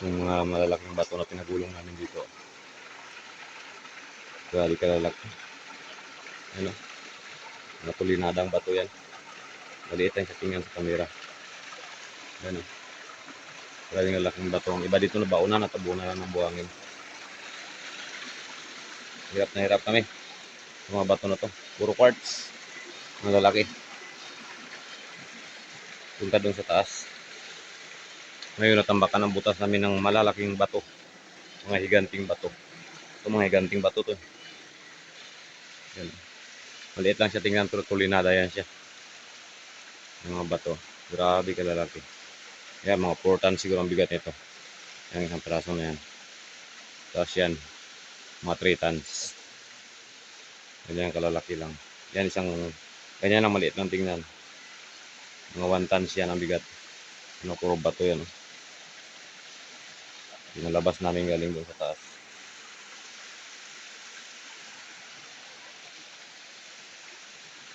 Yung mga malalaking bato na pinagulong namin dito. Grabe kalalaki. Ano? Mga tulinadang bato yan. Maliit lang sa tingnan sa kamera. Ano? Grabe nga laking bato. Ang iba dito na bauna, natabunan na ng buhangin. Hirap na hirap kami. Sa mga bato na to. Puro quartz. Mga lalaki. Punta doon sa taas. Ngayon natambakan ang butas namin ng malalaking bato. Mga higanting bato. Ito mga higanting bato to. Yan. Maliit lang siya tingnan pero tulinada yan siya. Yung mga bato. Grabe kalalaki. Yan, mga 4 tons siguro ang bigat nito. Yan, isang peraso na yan. Tapos yan, mga 3 tons. Ganyan kalalaki lang. Yan isang, ganyan lang maliit lang tingnan. Mga 1 tons yan ang bigat. Ano, puro bato yan. Pinalabas namin galing doon sa taas.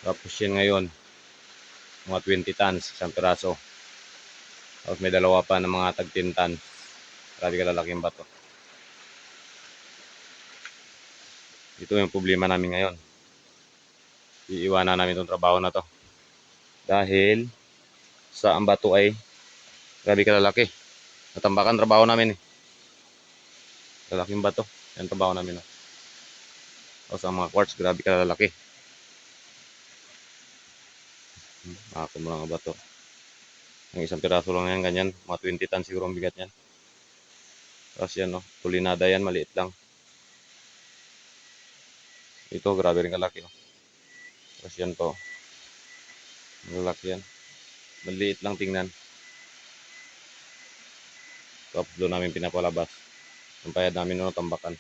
Tapos yan ngayon, mga 20 tons, isang peraso. Tapos may dalawa pa ng mga tag 10 tons. Grabe kalalaking bato. Ito yung problema namin ngayon. Iiwanan namin itong trabaho na to. Dahil sa ang bato ay grabe kalalaki. Natambakan trabaho namin eh. Lalaking bato. Yan trabaho namin. Tapos ang mga quartz, grabe kalalaki. Ako mo lang ang bato. Ang isang piraso lang yan, ganyan. Mga 20 tons siguro ang bigat yan. Tapos yan, no, tulinada yan, maliit lang. Ito, grabe rin kalaki. Oh. Tapos yan to. Malaki yan. Maliit lang tingnan. Tapos doon namin pinapalabas. Ang payad namin noon, tambakan.